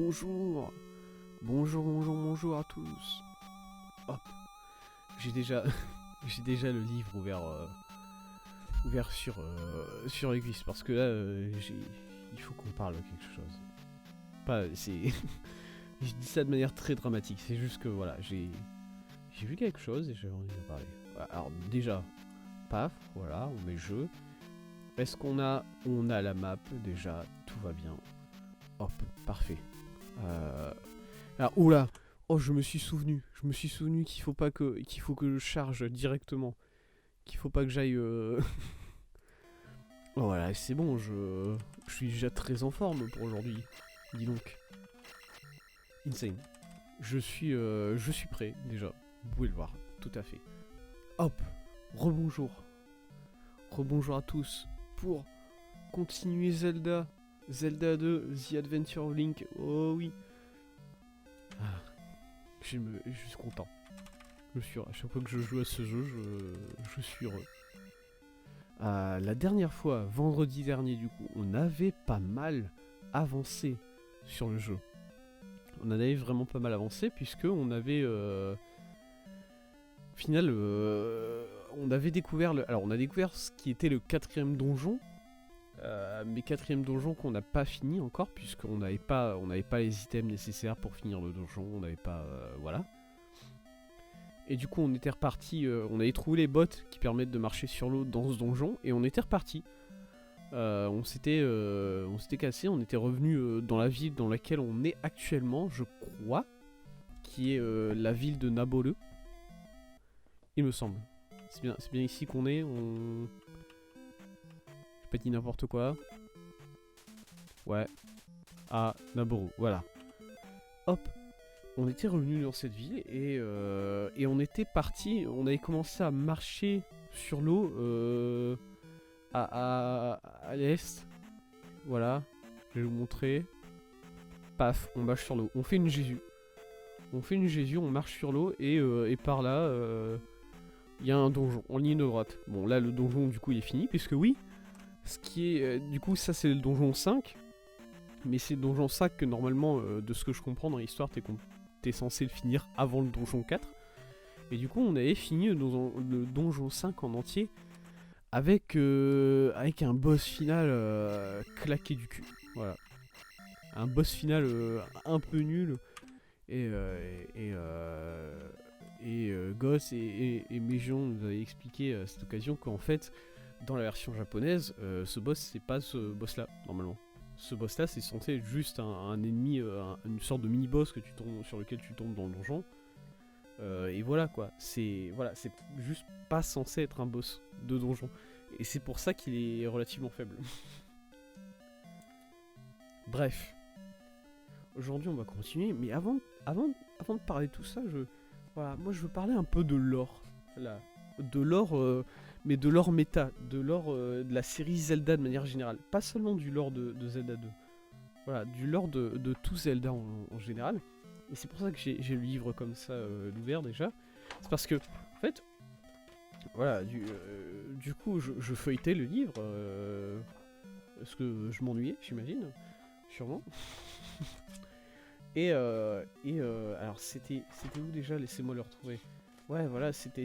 bonjour. Bonjour à tous. Hop. J'ai déjà, j'ai déjà le livre ouvert sur les cuisses parce que là, il faut qu'on parle de quelque chose. Pas, c'est, je dis ça de manière très dramatique. C'est juste que voilà, j'ai vu quelque chose et j'ai envie de parler. Alors déjà, paf, voilà, on met jeu. Est-ce qu'on a la map déjà, tout va bien. Hop, parfait. Alors, oula, oh je me suis souvenu qu'il faut que je charge directement, qu'il faut pas que j'aille. Oh, voilà, c'est bon, je suis déjà très en forme pour aujourd'hui. Dis donc, insane. Je suis prêt déjà. Vous pouvez le voir, tout à fait. Hop, rebonjour à tous pour continuer Zelda 2, The Adventure of Link. Oh oui. Ah, je suis content. Je suis heureux. À chaque fois que je joue à ce jeu, je suis heureux. La dernière fois, vendredi dernier du coup, on avait pas mal avancé sur le jeu. On en avait vraiment pas mal avancé puisque on avait... au final, on avait découvert... Alors on a découvert ce qui était le 4ème donjon. Mais 4ème donjon qu'on n'a pas fini encore puisqu'on n'avait pas les items nécessaires pour finir le donjon, on n'avait pas voilà. Et du coup on était reparti, on avait trouvé les bottes qui permettent de marcher sur l'eau dans ce donjon et on était reparti. On s'était cassé, on était revenu dans la ville dans laquelle on est actuellement, je crois, qui est la ville de Nabole. Il me semble. C'est bien ici qu'on est. J'ai pas dit n'importe quoi. Ouais. À Naboru, voilà. Hop. On était revenu dans cette ville et on était parti. On avait commencé à marcher sur l'eau à l'est. Voilà. Je vais vous montrer. Paf, on marche sur l'eau. On fait une Jésus. On marche sur l'eau et par là, il y a un donjon en ligne de droite. Bon, là, le donjon, du coup, il est fini, puisque oui. Ce qui est... du coup, ça, c'est le donjon 5. Mais c'est le donjon 5 que, normalement, de ce que je comprends dans l'histoire, t'es censé le finir avant le donjon 4. Et du coup, on avait fini le donjon 5 en entier avec un boss final claqué du cul. Voilà. Un boss final un peu nul. Et Goss et Méjean nous avaient expliqué à cette occasion qu'en fait, dans la version japonaise, ce boss, c'est pas ce boss-là, normalement. Ce boss-là, c'est censé être juste un ennemi, une sorte de mini-boss sur lequel tu tombes dans le donjon. Et voilà quoi, c'est juste pas censé être un boss de donjon. Et c'est pour ça qu'il est relativement faible. Bref. Aujourd'hui, on va continuer, mais avant de parler de tout ça, moi je veux parler un peu de lore. Là. De lore, mais de lore méta, de lore de la série Zelda de manière générale. Pas seulement du lore de Zelda 2. Voilà, du lore de tout Zelda en général. Et c'est pour ça que j'ai le livre comme ça d'ouvert déjà. C'est parce que, en fait, voilà, du coup, je feuilletais le livre. Parce que je m'ennuyais, j'imagine. Sûrement. Alors c'était où déjà? Laissez-moi le retrouver. Ouais, voilà, c'était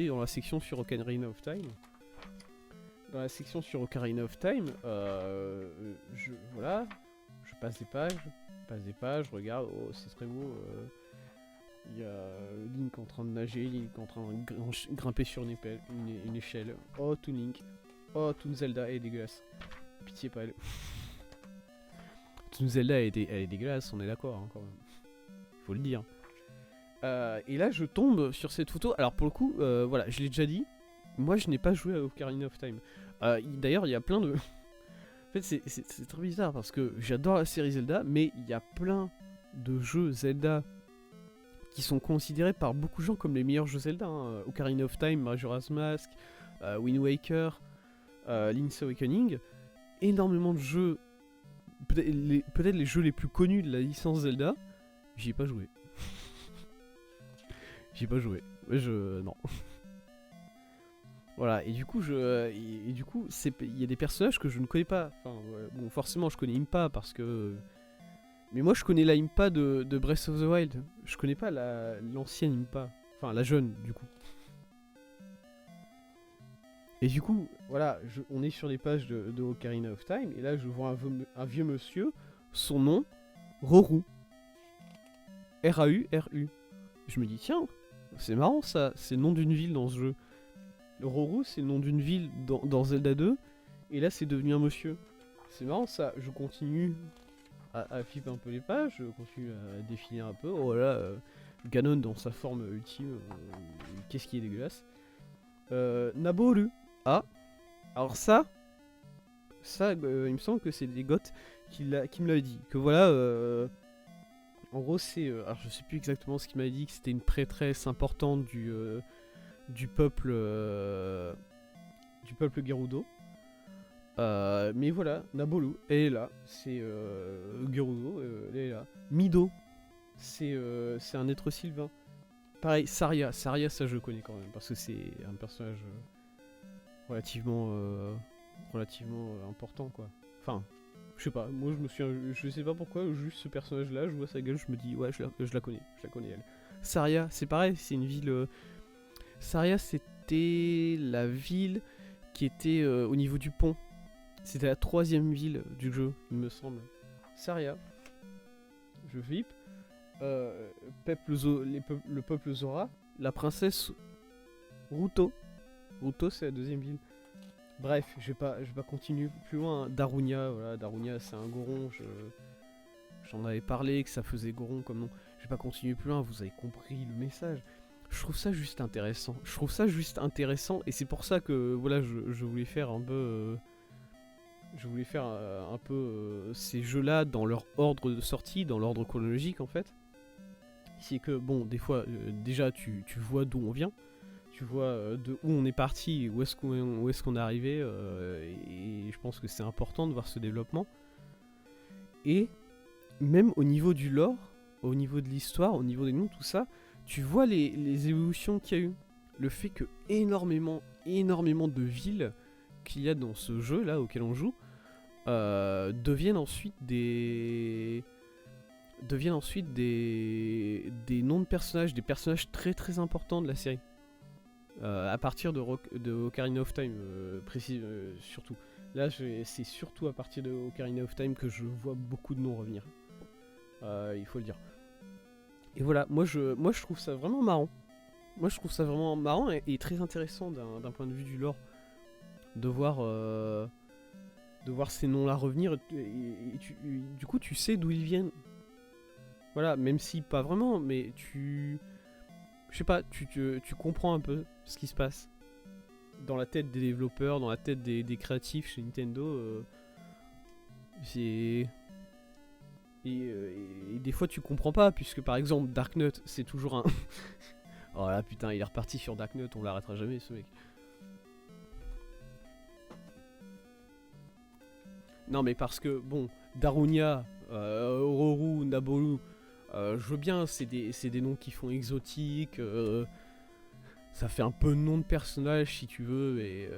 dans la section sur Ocarina of Time. Dans la section sur Ocarina of Time, voilà, je passe des pages, je regarde, oh c'est très beau. Il y a Link en train de nager, Link en train de grimper sur une échelle. Oh tout Link, oh tout Zelda est dégueulasse. Pitié pas elle. Zelda elle est dégueulasse, on est d'accord hein, quand même. Faut le dire. Et là je tombe sur cette photo. Alors pour le coup, voilà, je l'ai déjà dit. Moi je n'ai pas joué à Ocarina of Time. D'ailleurs il y a plein de... En fait c'est très bizarre parce que j'adore la série Zelda, mais il y a plein de jeux Zelda qui sont considérés par beaucoup de gens comme les meilleurs jeux Zelda. Hein. Ocarina of Time, Majora's Mask, Wind Waker, Link's Awakening. Énormément de jeux... Peut-être les jeux les plus connus de la licence Zelda, j'y ai pas joué. Non. Voilà, et du coup, il y a des personnages que je ne connais pas. Enfin, bon, forcément, je connais Impa parce que Mais moi je connais la Impa de Breath of the Wild. Je connais pas l'ancienne Impa. Enfin la jeune du coup. Et du coup, voilà, on est sur les pages de Ocarina of Time. Et là je vois un vieux monsieur. Son nom, Roru. R-A-U-R-U. Je me dis tiens, c'est marrant ça. C'est le nom d'une ville dans ce jeu. Le Roru c'est le nom d'une ville dans Zelda 2. Et là c'est devenu un monsieur. C'est marrant ça. Je continue à flipper un peu les pages, je continue à défiler un peu. Oh là, Ganon dans sa forme ultime, qu'est-ce qui est dégueulasse. Naboru. Ah, alors ça, il me semble que c'est des Goths qui me l'avaient dit. Que voilà, en gros c'est, alors je sais plus exactement ce qu'il m'avait dit, que c'était une prêtresse importante du peuple Gerudo. Mais voilà, Nabolu, elle est là, c'est Gerudo, elle est là. Mido, c'est un être sylvain. Pareil, Saria, ça je connais quand même, parce que c'est un personnage relativement important quoi. Enfin, je sais pas, moi je sais pas pourquoi, juste ce personnage là, je vois sa gueule, je me dis ouais, je la connais elle. Saria, c'est pareil, c'est une ville... Saria c'était la ville qui était au niveau du pont. C'était la 3ème ville du jeu, il me semble. Saria. Je flippe. Le peuple Zora. La princesse Ruto. Ruto, c'est la 2ème ville. Bref, je vais pas continuer plus loin. Darunia, voilà, Darunia c'est un Goron. J'en avais parlé, que ça faisait Goron comme nom. Je vais pas continuer plus loin, vous avez compris le message. Je trouve ça juste intéressant. Et c'est pour ça que voilà, je voulais faire un peu... ces jeux-là dans leur ordre de sortie, dans l'ordre chronologique en fait. C'est que bon, des fois, déjà tu vois d'où on vient, tu vois de où on est parti, où est-ce qu'on est arrivé, et je pense que c'est important de voir ce développement. Et même au niveau du lore, au niveau de l'histoire, au niveau des noms, tout ça, tu vois les évolutions qu'il y a eu. Le fait que énormément de villes qu'il y a dans ce jeu là auquel on joue deviennent ensuite des noms de personnages, des personnages très très importants de la série. À partir de Ocarina of Time, précise surtout. Là, c'est surtout à partir de Ocarina of Time que je vois beaucoup de noms revenir. Il faut le dire. Et voilà, moi je trouve ça vraiment marrant. Et très intéressant d'un point de vue du lore. De voir ces noms-là revenir. Du coup, tu sais d'où ils viennent. Voilà, même si pas vraiment, mais je sais pas, tu comprends un peu ce qui se passe dans la tête des développeurs, dans la tête des créatifs chez Nintendo. Et des fois tu comprends pas, puisque par exemple Dark Knight c'est toujours un... Oh là putain, il est reparti sur Dark Knight, on l'arrêtera jamais ce mec. Non mais parce que bon, Darunia, Ororu, Nabolu, je veux bien, c'est des noms qui font exotiques, ça fait un peu nom de personnage si tu veux, et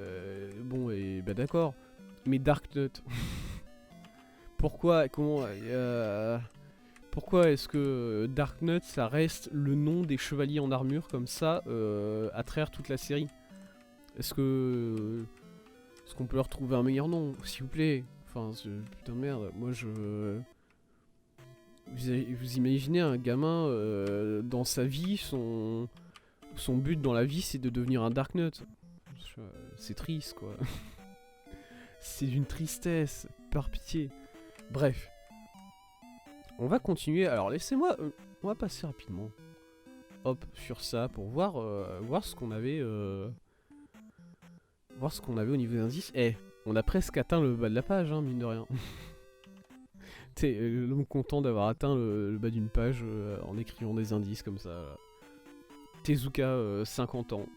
bon, et bah d'accord. Mais Dark Knight, pourquoi est-ce que Dark Knight ça reste le nom des chevaliers en armure comme ça à travers toute la série? Est-ce qu'on peut leur trouver un meilleur nom, s'il vous plaît? Enfin, putain de merde, moi je... Vous imaginez un gamin dans sa vie, son but dans la vie c'est de devenir un Dark Knight. C'est triste quoi. C'est d'une tristesse, par pitié. Bref. On va continuer, alors laissez-moi... on va passer rapidement. Hop, sur ça, pour voir ce qu'on avait... voir ce qu'on avait au niveau des indices. On a presque atteint le bas de la page, hein, mine de rien. T'es l'homme content d'avoir atteint le bas d'une page en écrivant des indices comme ça. Tezuka, 50 ans,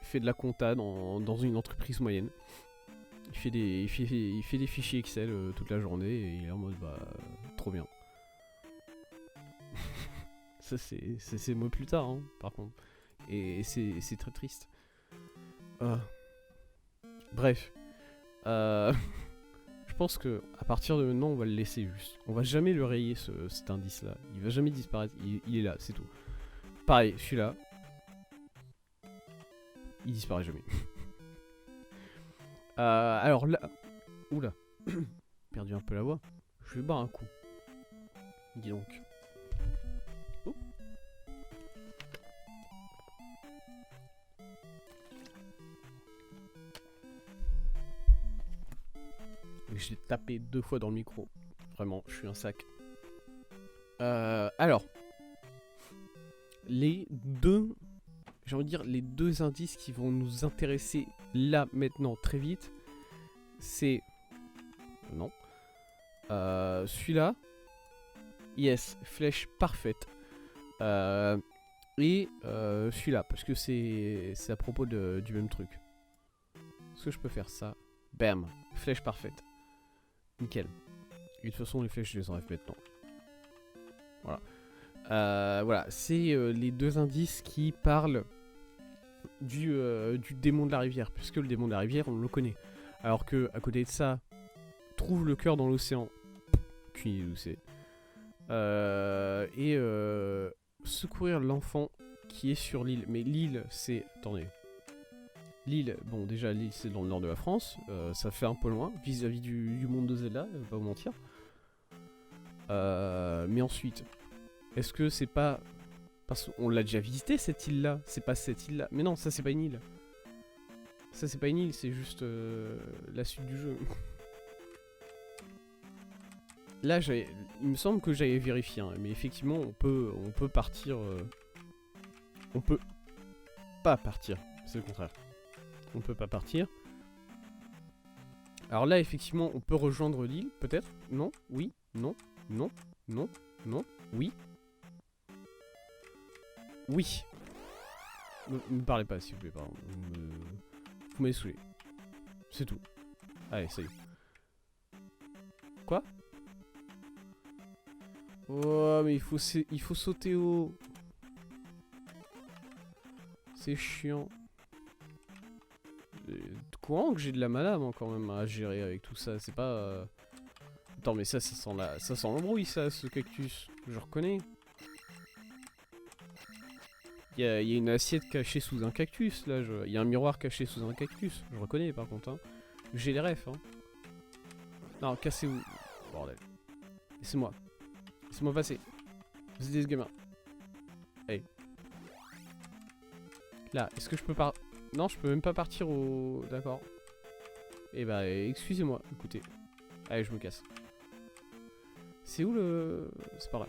fait de la compta dans une entreprise moyenne. Il fait des fichiers Excel toute la journée et il est en mode bah trop bien. Ça c'est moi plus tard, hein, par contre. Et c'est très triste. Bref. Je pense que à partir de maintenant, on va le laisser juste. On va jamais le rayer, cet indice-là. Il va jamais disparaître. Il est là, c'est tout. Pareil, celui-là. Il disparaît jamais. Alors là... Oula. Perdu un peu la voix. Je vais boire un coup. Dis donc. Oh. Je l'ai tapé 2 fois dans le micro. Vraiment, je suis un sac. Alors. Les deux... J'ai envie de dire, les deux indices qui vont nous intéresser là, maintenant, très vite. C'est... Non. Celui-là. Yes, flèche parfaite. Et celui-là, parce que c'est à propos du même truc. Est-ce que je peux faire ça? Bam, flèche parfaite. Nickel. Et de toute façon, les flèches, je les enlève maintenant. Voilà. Voilà, c'est les deux indices qui parlent du démon de la rivière. Puisque le démon de la rivière, on le connaît. Alors que à côté de ça, trouve le cœur dans l'océan. Puis où c'est. Et secourir l'enfant qui est sur l'île. Mais l'île, c'est... Attendez. L'île, bon déjà l'île c'est dans le nord de la France. Ça fait un peu loin vis-à-vis du monde de Zelda, je vais pas vous mentir. Mais ensuite, est-ce que c'est pas... Parce qu'on l'a déjà visité cette île-là. C'est pas cette île-là. Mais non, ça c'est pas une île. Ça c'est pas une île, c'est juste la suite du jeu. Là, il me semble que j'avais vérifié, hein, mais effectivement, on peut partir... On peut pas partir, c'est le contraire. On peut pas partir. Alors là, effectivement, on peut rejoindre l'île, peut-être. Non, oui, non, non, non, non, oui. Oui. Ne me parlez pas, s'il vous plaît, pardon. Vous m'avez saoulé. C'est tout. Allez, ça y est. Quoi? Oh, mais il faut sauter haut. C'est chiant. Courant que j'ai de la mana, moi, quand même, à gérer avec tout ça. C'est pas... Attends, mais ça sent l'embrouille, ça, ce cactus. Je reconnais. Il y a une assiette cachée sous un cactus, là. Il y a un miroir caché sous un cactus. Je reconnais, par contre. Hein. J'ai les refs, hein. Non, cassez-vous. Bordel. Laissez-moi. Laissez-moi passer. Vous êtes des gamins. Allez. Là, est-ce que je peux pas... Non, je peux même pas partir au... D'accord. Eh bah, excusez-moi, écoutez. Allez, je me casse. C'est où le... C'est par là.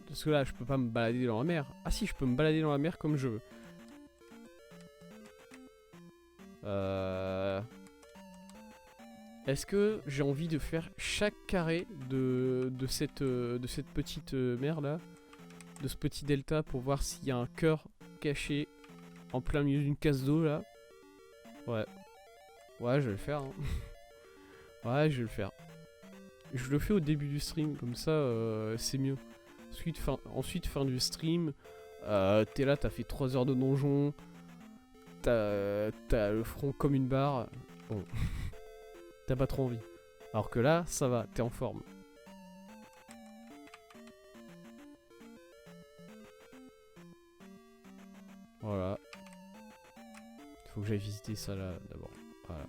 Parce que là, je peux pas me balader dans la mer. Ah si, je peux me balader dans la mer comme je veux. Est-ce que j'ai envie de faire chaque carré de cette petite mer là, de ce petit delta, pour voir s'il y a un cœur caché en plein milieu d'une casse d'eau là? Ouais. Ouais, je vais le faire. Hein. Ouais, je vais le faire. Je le fais au début du stream, comme ça c'est mieux. Ensuite, fin du stream, t'es là, t'as fait 3 heures de donjon, t'as le front comme une barre. Bon. T'as pas trop envie. Alors que là, ça va, t'es en forme. Voilà. Faut que j'aille visiter ça là d'abord. Voilà.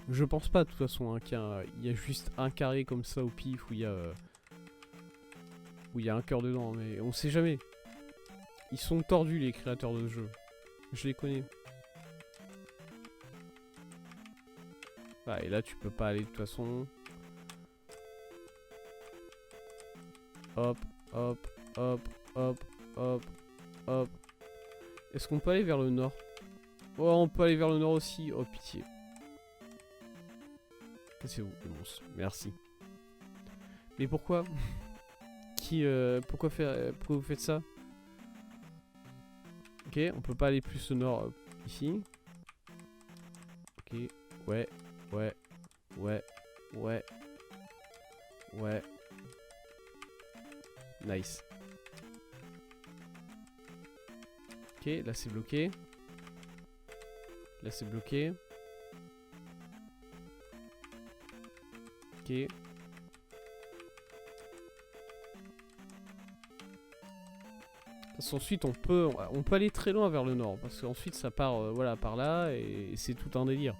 Je pense pas de toute façon hein, qu'il y a juste un carré comme ça au pif où il y a un cœur dedans, mais on sait jamais. Ils sont tordus les créateurs de jeux. Je les connais. Ah, et là tu peux pas aller de toute façon. Hop, hop, hop, hop, hop, hop. Est-ce qu'on peut aller vers le nord? Oh, on peut aller vers le nord aussi. Oh, pitié. Cassez-vous, les monstres. Merci. Mais pourquoi? Pourquoi vous faites ça? Ok, on peut pas aller plus au nord ici. Ok, ouais, ouais, ouais, ouais, ouais. Nice. Ok, là c'est bloqué. Là c'est bloqué. Ok. Parce qu'ensuite on peut aller très loin vers le nord. Parce qu'ensuite ça part voilà, par là et c'est tout un délire.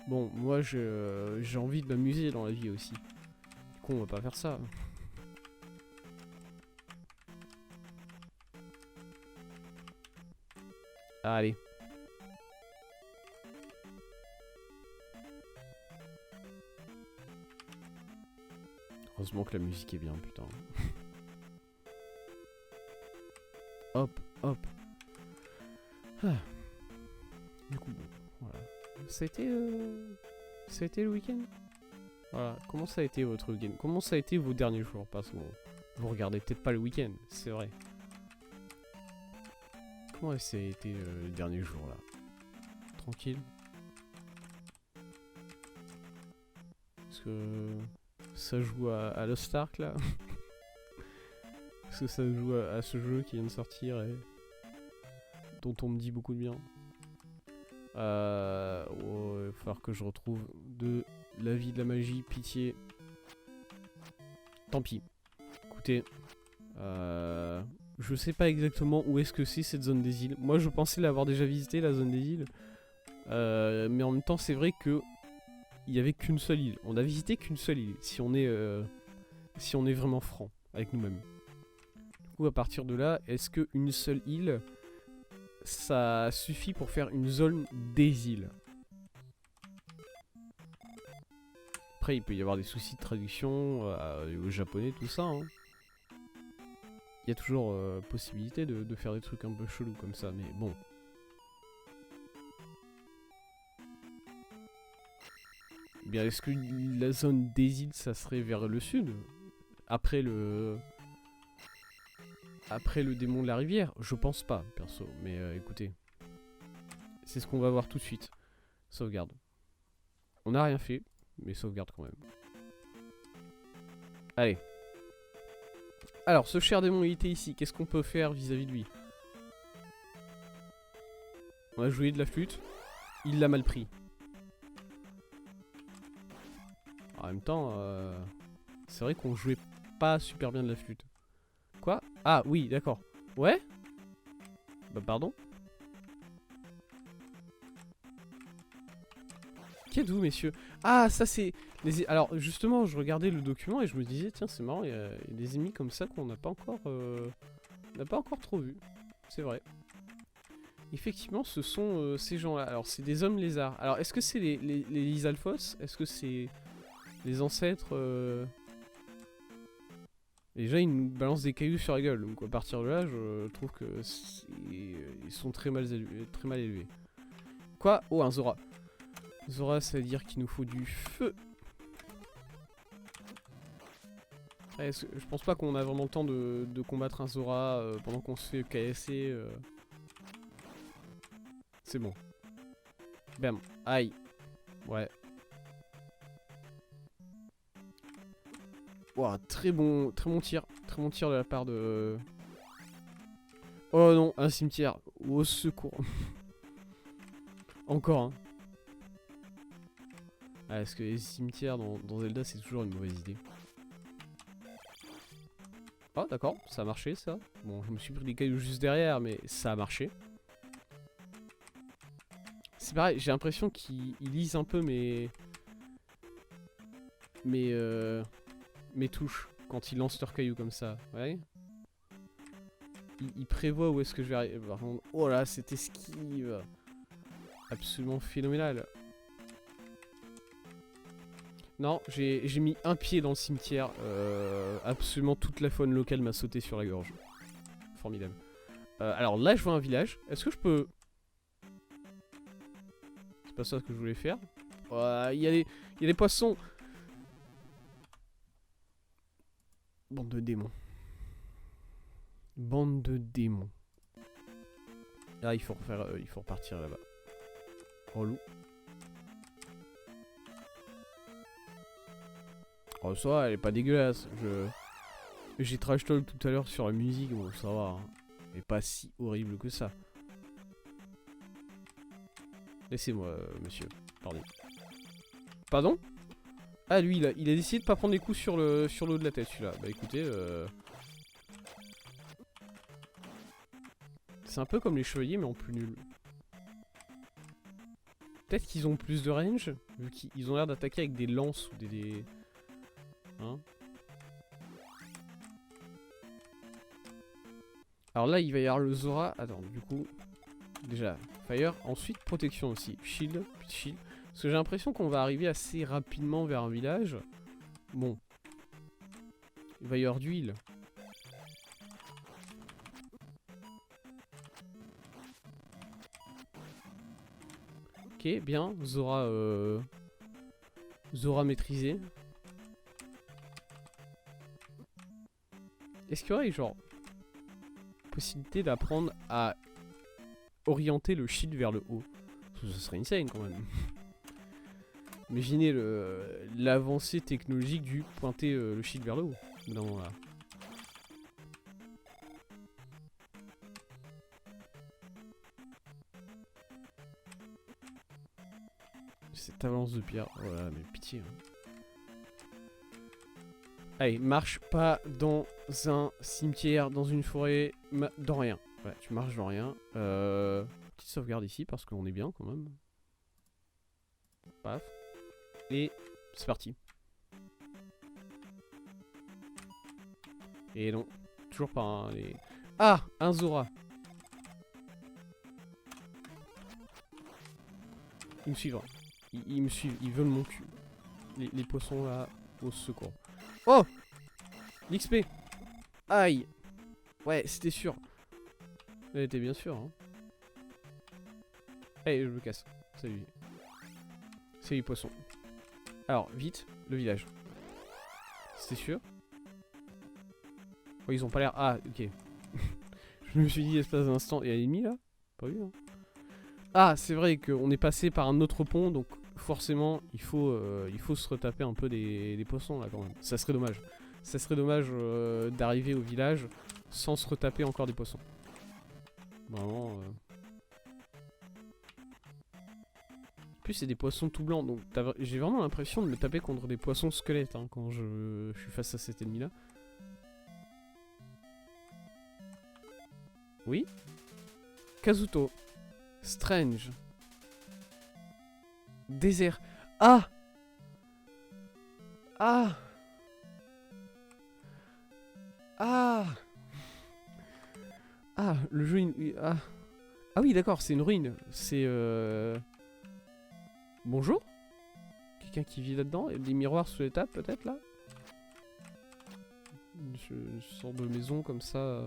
Bon, moi j'ai envie de m'amuser dans la vie aussi. Du coup on va pas faire ça. Allez. Heureusement que la musique est bien, putain. Hop, hop. Ah. Du coup, bon, voilà. Ça a été le week-end. Voilà. Comment ça a été votre week-end? Comment ça a été vos derniers jours? Parce que bon, vous regardez peut-être pas le week-end, c'est vrai. Comment ça a été le dernier jour là? Tranquille. Parce que ça joue à Lost Ark là. Parce que ça joue à ce jeu qui vient de sortir et dont on me dit beaucoup de bien. Il va falloir que je retrouve de la vie, de la magie, pitié. Tant pis. Écoutez, je sais pas exactement où est-ce que c'est cette zone des îles. Moi je pensais l'avoir déjà visité, la zone des îles. Mais en même temps c'est vrai que il y avait qu'une seule île. On a visité qu'une seule île, si on est vraiment franc avec nous-mêmes. Du coup à partir de là, est-ce qu'une seule île ça suffit pour faire une zone des îles? Après il peut y avoir des soucis de traduction au japonais, tout ça hein. Il y a toujours possibilité de faire des trucs un peu chelous comme ça, mais bon. Bien, est-ce que la zone des îles, ça serait vers le sud? Après le démon de la rivière? Je pense pas, perso. Mais écoutez. C'est ce qu'on va voir tout de suite. Sauvegarde. On n'a rien fait, mais sauvegarde quand même. Allez. Alors, ce cher démon, il était ici. Qu'est-ce qu'on peut faire vis-à-vis de lui? On a joué de la flûte. Il l'a mal pris. En même temps, c'est vrai qu'on jouait pas super bien de la flûte. Quoi? Ah oui, d'accord. Ouais? Bah pardon. Qu'êtes-vous, messieurs? Ah, ça c'est... Alors justement, je regardais le document et je me disais, tiens, c'est marrant, il y a des ennemis comme ça qu'on n'a pas encore... On n'a pas encore trop vu. C'est vrai. Effectivement, ce sont ces gens-là. Alors, c'est des hommes lézards. Alors, est-ce que c'est les Lizalfos? Est-ce que c'est les ancêtres Déjà, ils nous balancent des cailloux sur la gueule. Donc, à partir de là, je trouve que ils sont très mal élevés. Quoi? Oh, un Zora. Zora, ça veut dire qu'il nous faut du feu. Ouais, je pense pas qu'on a vraiment le temps de combattre un Zora pendant qu'on se fait KSC. C'est bon. Bam. Aïe. Ouais. Wow, très bon tir. Très bon tir de la part de... Oh non, un cimetière. Au secours. Encore un. Ah, est-ce que les cimetières dans Zelda, c'est toujours une mauvaise idée? Oh, d'accord, ça a marché ça. Bon, je me suis pris des cailloux juste derrière, mais ça a marché. C'est pareil, j'ai l'impression qu'ils lisent un peu mes touches quand ils lancent leurs cailloux comme ça. Ouais. Ils prévoient où est-ce que je vais arriver. Par contre, oh là, cette esquive. Absolument phénoménal. Non, j'ai mis un pied dans le cimetière. Absolument toute la faune locale m'a sauté sur la gorge. Formidable. Alors là, je vois un village. Est-ce que je peux... C'est pas ça que je voulais faire. Il y a des poissons. Bande de démons. Bande de démons. Ah, il faut repartir là-bas. Relou. Oh, ça, elle est pas dégueulasse. J'ai trash talk tout à l'heure sur la musique, bon, ça va. Hein. Elle est pas si horrible que ça. Laissez-moi, monsieur. Pardon. Pardon? Ah, lui, il a décidé de pas prendre des coups sur le haut de la tête, celui-là. Bah écoutez, c'est un peu comme les chevaliers, mais en plus nul. Peut-être qu'ils ont plus de range, vu qu'ils ont l'air d'attaquer avec des lances ou des... Hein? Alors là, il va y avoir le Zora. Attends, du coup... Déjà, Fire. Ensuite, protection aussi. Shield. Shield. Parce que j'ai l'impression qu'on va arriver assez rapidement vers un village. Bon. Il va y avoir d'huile. Ok, bien. Zora... Zora maîtrisé. Est-ce qu'il y aurait genre... possibilité d'apprendre à orienter le shield vers le haut? Parce que ce serait insane quand même. Imaginez l'avancée technologique du pointer le shield vers le haut. Non, là. Cette avalanche de pierre. Voilà, mais pitié. Hein. Allez, marche pas dans un cimetière, dans une forêt, dans rien. Ouais, tu marches dans rien. Petite sauvegarde ici parce qu'on est bien quand même. Paf. Et c'est parti. Et non, toujours pas. Hein, les... Ah, un Zora. Ils me suivent. Ils me suivent, ils veulent mon cul. Les poissons là, au secours. Oh, l'XP. Aïe. Ouais, c'était sûr. Elle était bien sûr. Hein. Allez, je me casse. Salut. Salut poisson. Alors, vite, le village. C'était sûr. Oh, ils ont pas l'air... Ah, ok. Je me suis dit, espace d'un instant. Il y a l'ennemi là? Pas vu, hein. Ah, c'est vrai qu'on est passé par un autre pont, donc forcément, il faut se retaper un peu des poissons là quand même. Ça serait dommage. Ça serait dommage d'arriver au village sans se retaper encore des poissons. Vraiment. En plus, c'est des poissons tout blancs, donc j'ai vraiment l'impression de me taper contre des poissons squelettes hein, quand je suis face à cet ennemi là. Oui. Kazuto. Strange. Désert. Ah. Ah. Ah. Ah, le jeu... Ah, ah oui, d'accord, c'est une ruine. C'est... Bonjour. Quelqu'un qui vit là-dedans. Il y a des miroirs sous les tables, peut-être, là. Une sorte de maison comme ça...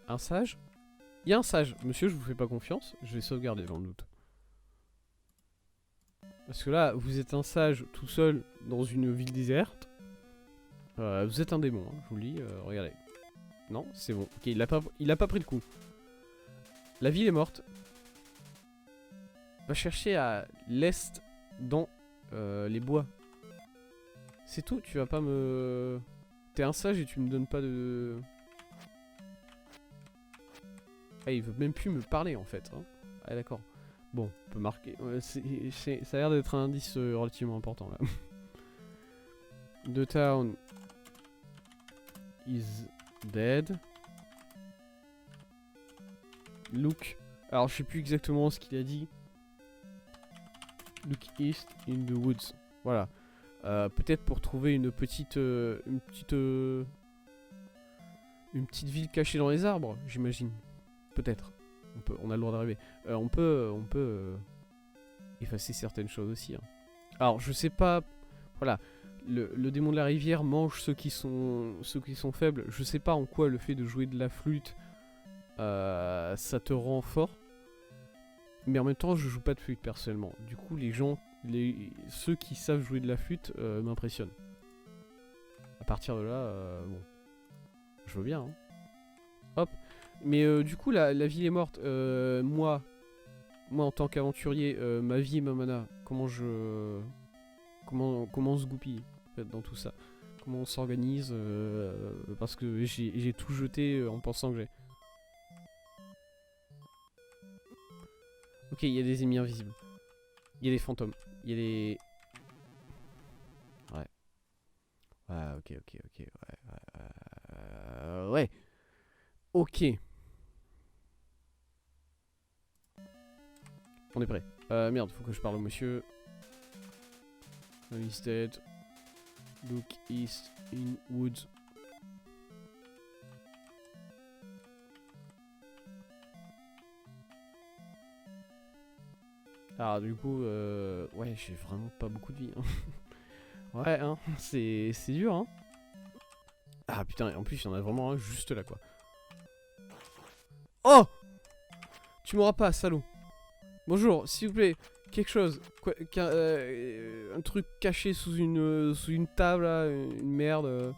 Un sage? Il y a un sage. Monsieur, je vous fais pas confiance. Je vais sauvegarder dans le doute. Parce que là, vous êtes un sage tout seul dans une ville déserte. Vous êtes un démon, hein, je vous le dis. Regardez. Non, c'est bon. Ok, il a pas pris le coup. La ville est morte. Va chercher à l'est dans les bois. C'est tout, tu vas pas me... T'es un sage et tu me donnes pas de... Ah, il veut même plus me parler en fait. Hein. Ah d'accord. Bon, on peut marquer. Ça a l'air d'être un indice relativement important là. The town is dead. Look. Alors je sais plus exactement ce qu'il a dit. Look east in the woods. Voilà. Peut-être pour trouver une petite ville cachée dans les arbres, j'imagine. Peut-être. On a le droit d'arriver. On peut effacer certaines choses aussi. Hein. Alors, je sais pas... Voilà. Le démon de la rivière mange ceux qui sont faibles. Je sais pas en quoi le fait de jouer de la flûte, ça te rend fort. Mais en même temps, je joue pas de flûte personnellement. Du coup, ceux qui savent jouer de la flûte m'impressionnent. À partir de là, bon. Je veux bien. Hein. Hop. Mais du coup, la ville est morte. Moi en tant qu'aventurier, ma vie et ma mana, comment on se goupille en fait, dans tout ça? Comment on s'organise parce que j'ai tout jeté en pensant que j'ai... Ok, il y a des ennemis invisibles. Il y a des fantômes. Il y a des... Ouais. Ouais, ok, ok, ok. Ouais. Ok. On est prêt. Merde, faut que je parle au monsieur. He's dead. Look east in woods. Alors du coup, ouais, j'ai vraiment pas beaucoup de vie. Hein. Ouais, hein, c'est dur, hein. Ah putain, en plus il y en a vraiment un juste là, quoi. Oh! Tu m'auras pas, salaud. Bonjour, s'il vous plaît, quelque chose. Quoi, un truc caché sous une table, là, une merde.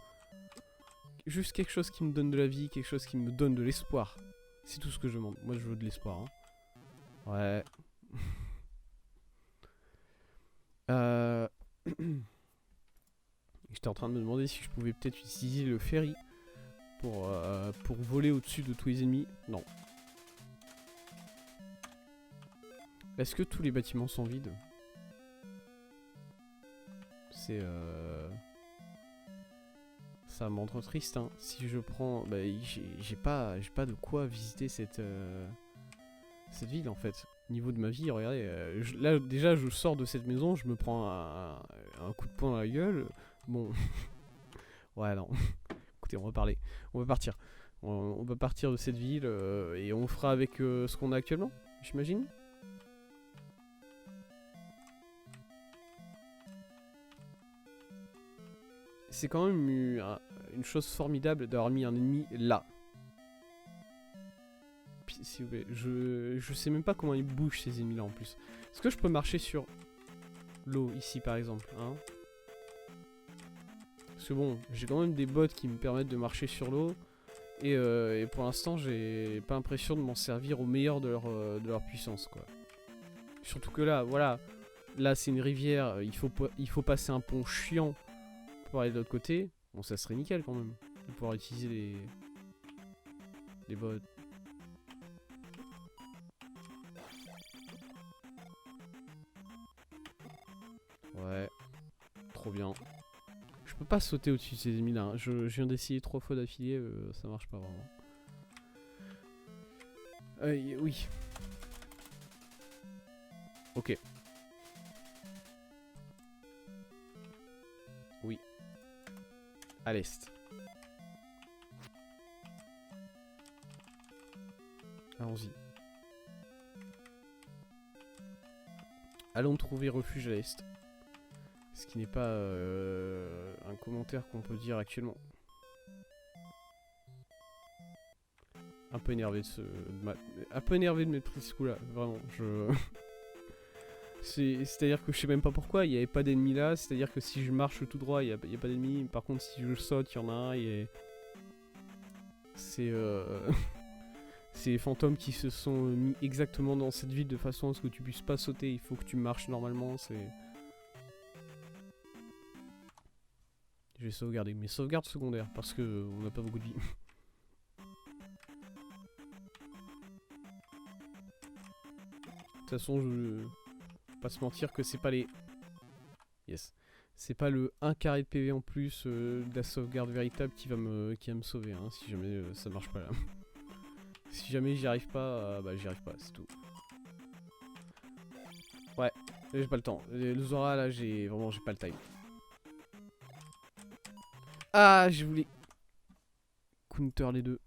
Juste quelque chose qui me donne de la vie, quelque chose qui me donne de l'espoir. C'est tout ce que je demande. Moi, je veux de l'espoir. Hein. Ouais. J'étais en train de me demander si je pouvais peut-être utiliser le ferry pour voler au-dessus de tous les ennemis. Non. Est-ce que tous les bâtiments sont vides? C'est ça me rend trop triste, hein. Si je prends... Bah, j'ai pas de quoi visiter cette ville, en fait. Au niveau de ma vie, regardez. Là, déjà, je sors de cette maison, je me prends un coup de poing dans la gueule. Bon... ouais, non. Écoutez, on va parler. On va partir. On va partir de cette ville et on fera avec ce qu'on a actuellement, j'imagine. C'est quand même une chose formidable d'avoir mis un ennemi là. S'il vous plaît, je sais même pas comment ils bougent ces ennemis là en plus. Est-ce que je peux marcher sur l'eau ici par exemple, hein? Parce que bon, j'ai quand même des bots qui me permettent de marcher sur l'eau. Et pour l'instant, j'ai pas l'impression de m'en servir au meilleur de leur puissance, quoi. Surtout que là, voilà. Là, c'est une rivière, il faut passer un pont chiant pour aller de l'autre côté. Bon, ça serait nickel quand même de pouvoir utiliser les bots. Ouais, trop bien. Je peux pas sauter au-dessus de ces ennemis là. Hein. Je viens d'essayer 3 fois d'affilée, ça marche pas vraiment. Oui. Ok. Oui. À l'est. Allons-y. Allons trouver refuge à l'est. Ce qui n'est pas un commentaire qu'on peut dire actuellement. Un peu énervé de m'être pris ce coup là, vraiment. C'est-à-dire que je sais même pas pourquoi, il n'y avait pas d'ennemis là, c'est-à-dire que si je marche tout droit, il n'y a pas d'ennemis. Par contre, si je saute, il y en a un et... C'est c'est les fantômes qui se sont mis exactement dans cette ville de façon à ce que tu puisses pas sauter, il faut que tu marches normalement, c'est... Je vais sauvegarder mes sauvegardes secondaires parce que on n'a pas beaucoup de vie. De toute façon, je pas se mentir que c'est pas les... Yes. C'est pas le 1 carré de PV en plus de la sauvegarde véritable qui va me sauver, hein, si jamais ça marche pas là. Si jamais j'y arrive pas, bah j'y arrive pas, c'est tout. Ouais, j'ai pas le temps. Le Zora là, j'ai pas le time. Ah, je voulais counter les deux.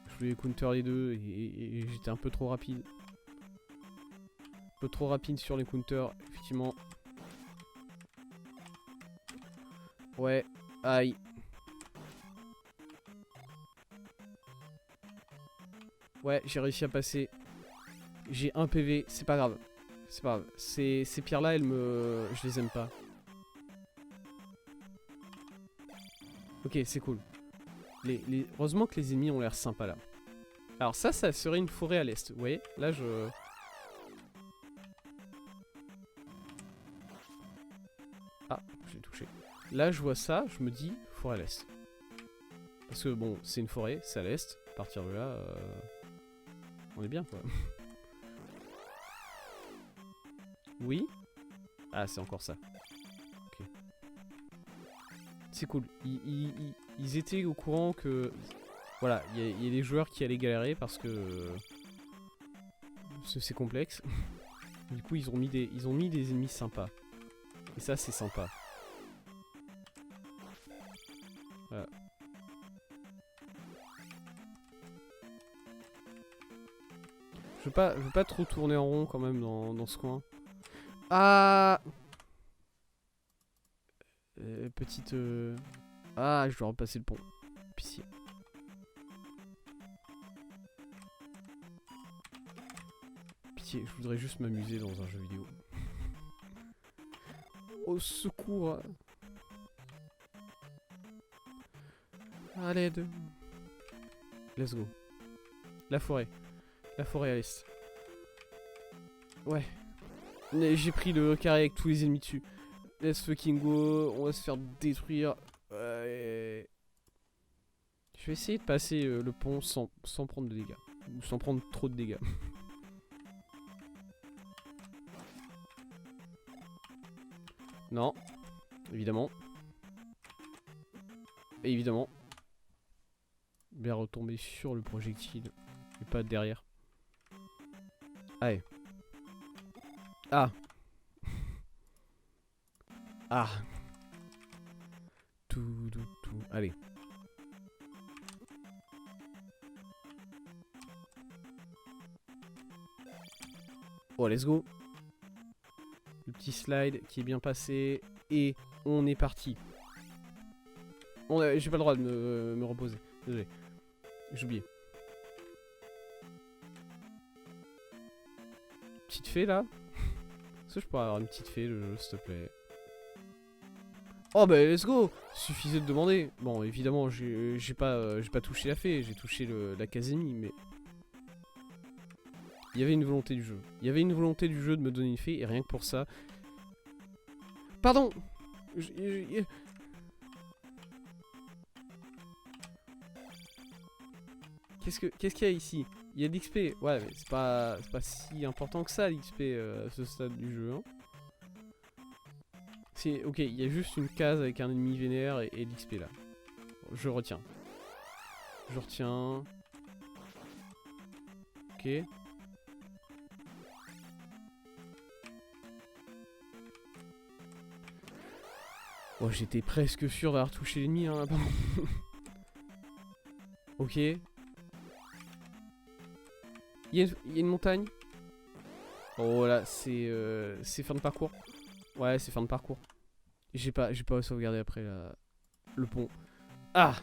Je voulais counter les deux et j'étais un peu trop rapide. Un peu trop rapide sur les counters, effectivement. Ouais, aïe. Ouais, j'ai réussi à passer. J'ai 1 PV, c'est pas grave. C'est pas grave. Ces pierres là, je les aime pas. Ok, c'est cool. Heureusement que les ennemis ont l'air sympas là. Alors ça serait une forêt à l'est. Vous voyez, là je... Ah, je l'ai touché. Là je vois ça, je me dis forêt à l'est. Parce que bon, c'est une forêt, c'est à l'est. À partir de là, on est bien quoi. Oui. Ah, c'est encore ça. Ok. C'est cool. Ils étaient au courant que... Voilà, il y a des joueurs qui allaient galérer parce que... c'est complexe. Du coup, ils ont mis des ennemis sympas. Et ça, c'est sympa. Voilà. Je veux pas trop tourner en rond quand même dans ce coin. Ah, petite... Ah, je dois repasser le pont. Pitié. Pitié, je voudrais juste m'amuser dans un jeu vidéo. Au secours. À l'aide. Let's go. La forêt. La forêt à l'est. Ouais. J'ai pris le carré avec tous les ennemis dessus. Let's fucking go. On va se faire détruire. Ouais. Je vais essayer de passer le pont sans prendre de dégâts. Ou sans prendre trop de dégâts. Non. Évidemment. Et évidemment. Bien retomber sur le projectile. Et pas derrière. Allez. Ah. Ah. Tout. Allez. Oh, let's go. Le petit slide qui est bien passé. Et on est parti. J'ai pas le droit de me reposer. Désolé. J'ai oublié. Petite fée là. Est-ce que je pourrais avoir une petite fée le jeu, s'il te plaît? Oh bah let's go. Suffisait de demander. Bon évidemment j'ai pas touché la fée. J'ai touché la Kazemi mais... Il y avait une volonté du jeu. Il y avait une volonté du jeu de me donner une fée et rien que pour ça... Pardon. Qu'est-ce qu'il y a ici? Il y a de l'XP. Ouais, mais c'est pas si important que ça, l'XP à ce stade du jeu. Hein. Ok, il y a juste une case avec un ennemi vénère et de l'XP là. Je retiens. Je retiens. Ok. Oh, j'étais presque sûr d'avoir touché l'ennemi, hein, pardon. Ok. Il y a une montagne. Oh là, c'est fin de parcours. Ouais, c'est fin de parcours. J'ai pas sauvegardé après le pont. Ah!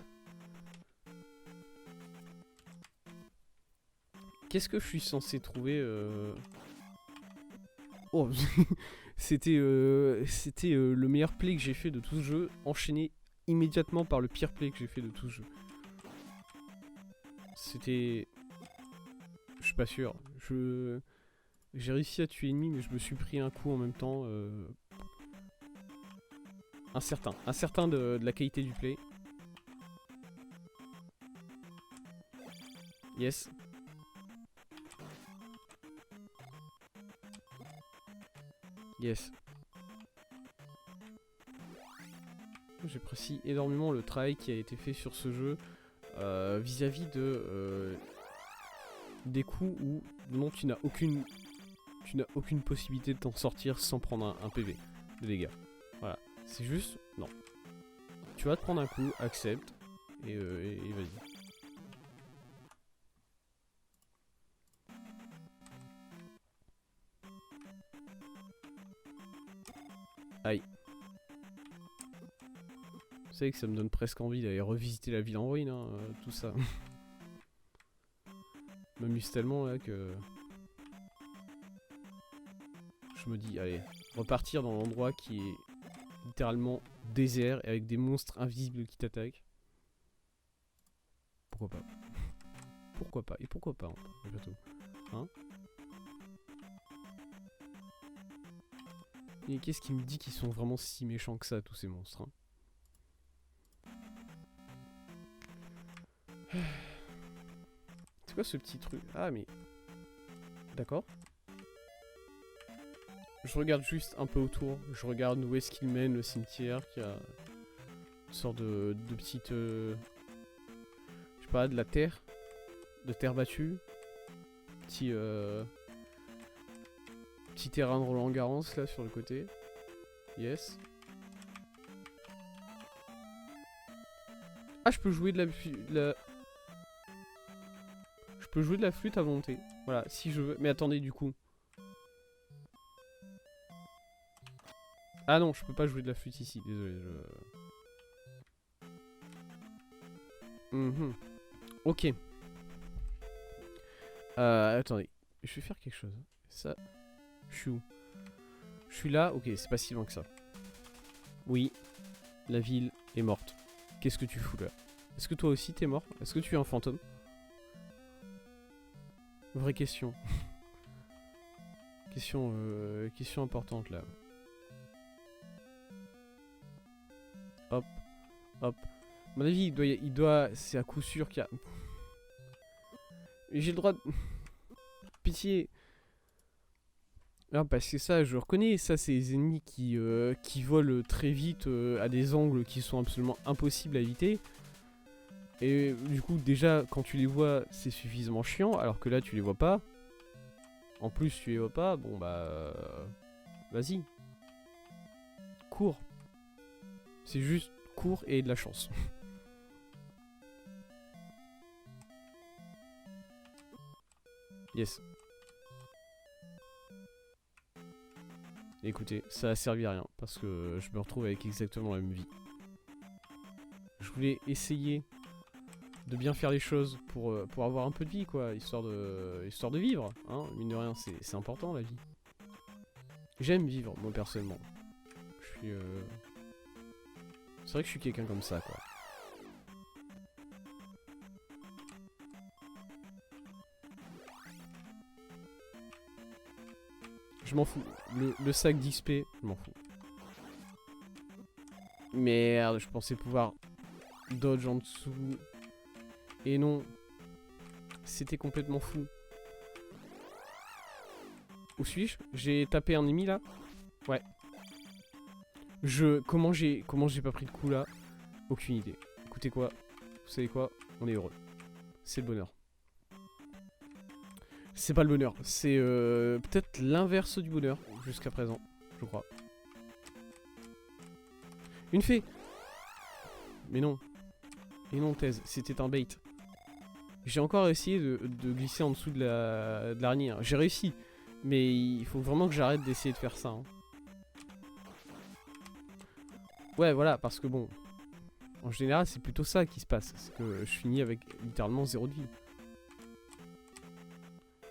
Qu'est-ce que je suis censé trouver Oh, c'était le meilleur play que j'ai fait de tout ce jeu, enchaîné immédiatement par le pire play que j'ai fait de tout ce jeu. C'était... Je suis pas sûr. J'ai réussi à tuer l'ennemi, mais je me suis pris un coup en même temps. Incertain de la qualité du play. Yes. Yes. J'apprécie énormément le travail qui a été fait sur ce jeu vis-à-vis de des coups où non tu n'as aucune possibilité de t'en sortir sans prendre un PV de dégâts. Voilà, c'est juste non. Tu vas te prendre un coup, accepte et vas-y. Aïe. Vous savez que ça me donne presque envie d'aller revisiter la ville en ruine, hein, tout ça. Je m'amuse tellement là que... Je me dis, allez, repartir dans l'endroit qui est littéralement désert et avec des monstres invisibles qui t'attaquent. Pourquoi pas? Pourquoi pas? Et pourquoi pas, après tout. Hein? Et qu'est-ce qui me dit qu'ils sont vraiment si méchants que ça, tous ces monstres, hein? C'est quoi ce petit truc? Ah mais... D'accord. Je regarde juste un peu autour. Je regarde où est-ce qu'il mène le cimetière. Qui a une sorte de petite... je sais pas, de la terre. De terre battue. Petit... petit terrain de Roland-Garros là sur le côté. Yes. Ah, je peux jouer de la... Je peux jouer de la flûte à volonté. Voilà, si je veux. Mais attendez, du coup. Ah non, je peux pas jouer de la flûte ici, désolé. Ok. Attendez, je vais faire quelque chose. Ça... Je suis où? Je suis là, ok, c'est pas si loin que ça. Oui, la ville est morte. Qu'est-ce que tu fous là? Est-ce que toi aussi t'es mort? Est-ce que tu es un fantôme? Vraie question. Question importante là. Hop, hop. À mon avis, il doit, c'est à coup sûr qu'il y a... J'ai le droit de... Pitié. Non, parce que ça, je reconnais, ça, c'est des ennemis qui volent très vite à des angles qui sont absolument impossibles à éviter. Et du coup, déjà, quand tu les vois, c'est suffisamment chiant, alors que là, tu les vois pas. En plus, tu les vois pas, bon bah... Vas-y. Cours. C'est juste cours et de la chance. Yes. Écoutez, ça a servi à rien, parce que je me retrouve avec exactement la même vie. Je voulais essayer de bien faire les choses pour avoir un peu de vie, quoi, histoire de vivre, hein, mine de rien, c'est important la vie. J'aime vivre, moi personnellement. Je suis... C'est vrai que je suis quelqu'un comme ça, quoi. Je m'en fous. Le sac d'XP, je m'en fous. Merde, je pensais pouvoir dodge en dessous. Et non. C'était complètement fou. Où suis-je? J'ai tapé un ennemi là? Ouais. Comment j'ai pas pris de coup là? Aucune idée. Écoutez quoi? Vous savez quoi? On est heureux. C'est le bonheur. C'est pas le bonheur. C'est peut-être l'inverse du bonheur jusqu'à présent, je crois. Une fée! Mais non. Et non, Thèse, c'était un bait. J'ai encore essayé de glisser en dessous de l'araignée. J'ai réussi. Mais il faut vraiment que j'arrête d'essayer de faire ça. Hein. Ouais, voilà, parce que bon... En général, c'est plutôt ça qui se passe. C'est que je finis avec littéralement 0 de vie.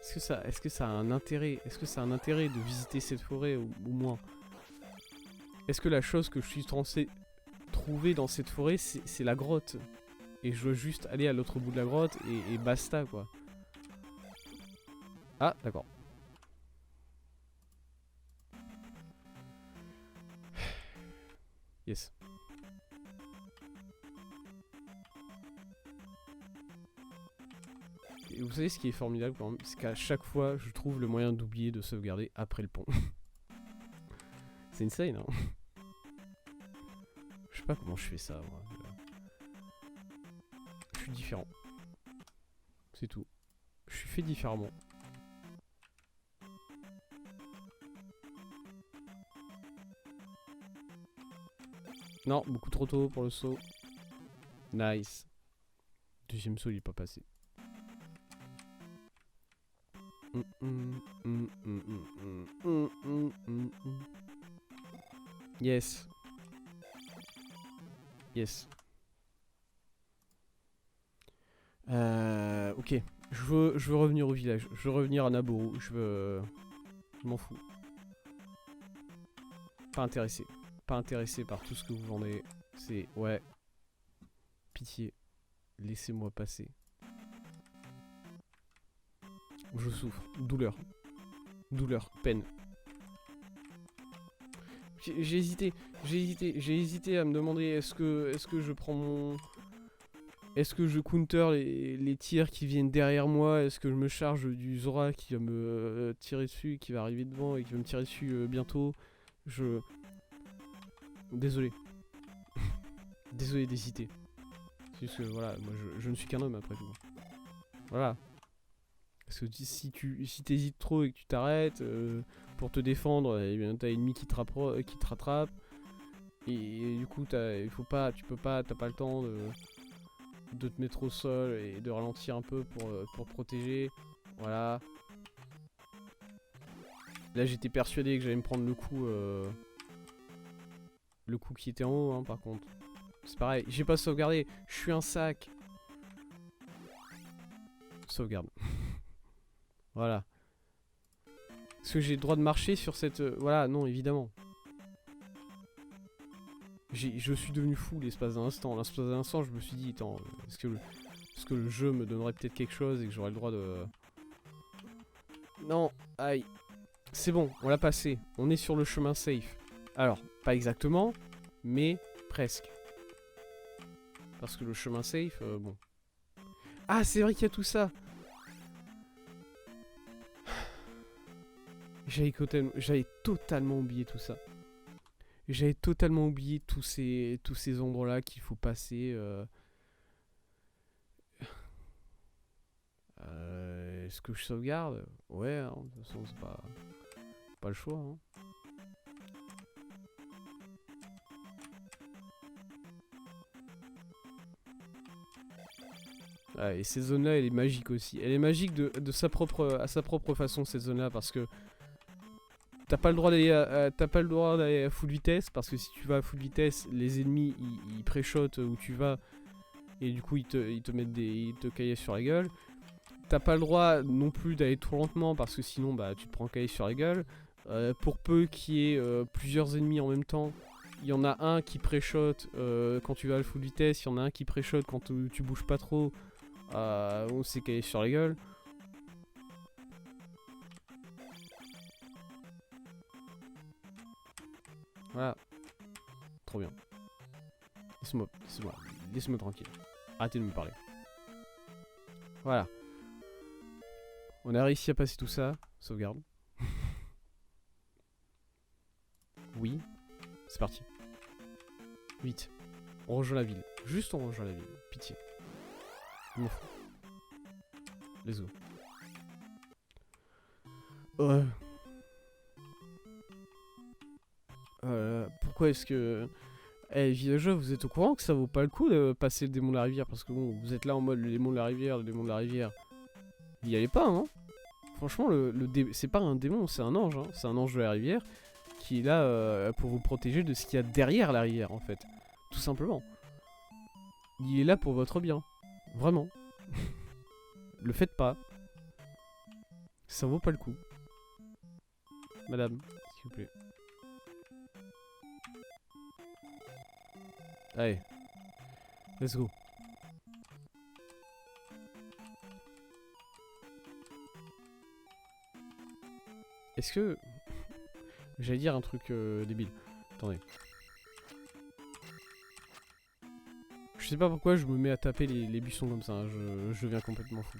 Est-ce que ça a un intérêt? Est-ce que ça a un intérêt de visiter cette forêt ou moins? Est-ce que la chose que je suis censé trouver dans cette forêt, c'est la grotte? Et je dois juste aller à l'autre bout de la grotte et basta, quoi. Ah, d'accord. Yes. Et vous savez ce qui est formidable quand même, c'est qu'à chaque fois, je trouve le moyen d'oublier de sauvegarder après le pont. C'est insane, hein. Je sais pas comment je fais ça, moi. Je suis différent. C'est tout. Je suis fait différemment. Non, beaucoup trop tôt pour le saut. Nice. Deuxième saut, il est pas passé. Yes. Yes. Ok. Je veux revenir au village. Je veux revenir à Naboru. Je m'en fous. Pas intéressé. Pas intéressé par tout ce que vous vendez. C'est... Ouais. Pitié. Laissez-moi passer. Je souffre. Douleur. Douleur. Peine. J'ai hésité à me demander est-ce que je prends mon... Est-ce que je counter les tirs qui viennent derrière moi? Est-ce que je me charge du Zora qui va me tirer dessus, qui va arriver devant et qui va me tirer dessus bientôt? Désolé. Désolé d'hésiter. C'est juste que voilà, moi je ne suis qu'un homme après tout. Voilà. Parce que si t'hésites trop et que tu t'arrêtes pour te défendre, et bien t'as l'ennemi qui te rattrape. Et du coup t'as pas le temps de te mettre au sol et de ralentir un peu pour te protéger. Voilà. Là j'étais persuadé que j'allais me prendre le coup qui était en haut hein, par contre. C'est pareil, j'ai pas sauvegardé, je suis un sac. Sauvegarde. Voilà. Est-ce que j'ai le droit de marcher sur cette... Voilà, non, évidemment. Je suis devenu fou l'espace d'un instant. L'espace d'un instant, je me suis dit, attends, est-ce que le jeu me donnerait peut-être quelque chose et que j'aurais le droit de... Non, aïe. C'est bon, on l'a passé. On est sur le chemin safe. Alors, pas exactement, mais presque. Parce que le chemin safe, bon. Ah, c'est vrai qu'il y a tout ça. J'avais totalement oublié tout ça. J'avais totalement oublié tous ces endroits-là qu'il faut passer. Est-ce que je sauvegarde? Ouais, hein, de toute façon, c'est pas le choix. Hein. Ah, et cette zone-là, elle est magique aussi. Elle est magique à sa propre façon, cette zone-là, parce que t'as pas le droit d'aller à full vitesse, parce que si tu vas à full vitesse, les ennemis ils pré-shot où tu vas, et du coup ils te caillassent sur la gueule. T'as pas le droit non plus d'aller trop lentement, parce que sinon bah tu te prends caillasse sur la gueule. Pour peu qu'il y ait plusieurs ennemis en même temps, il y en a un qui pré-shot quand tu vas à full vitesse, il y en a un qui pré-shot quand tu bouges pas trop. On s'est caillé sur la gueule. Voilà. Trop bien. Laisse-moi tranquille. Arrêtez de me parler. Voilà. On a réussi à passer tout ça. Sauvegarde. Oui. C'est parti. 8. On rejoint la ville. Juste on rejoint la ville. Pitié. Je m'en fous. Let's go. Pourquoi est-ce que... Eh, villageois, vous êtes au courant que ça vaut pas le coup de passer le démon de la rivière? Parce que bon, vous êtes là en mode le démon de la rivière, le démon de la rivière. Y allez pas, hein. Franchement, c'est pas un démon, c'est un ange. Hein. C'est un ange de la rivière qui est là pour vous protéger de ce qu'il y a derrière la rivière, en fait. Tout simplement. Il est là pour votre bien. Vraiment. Le faites pas. Ça vaut pas le coup. Madame, s'il vous plaît. Allez. Let's go. Est-ce que... J'allais dire un truc débile. Attendez. Je sais pas pourquoi je me mets à taper les buissons comme ça. Hein. Je deviens complètement fou.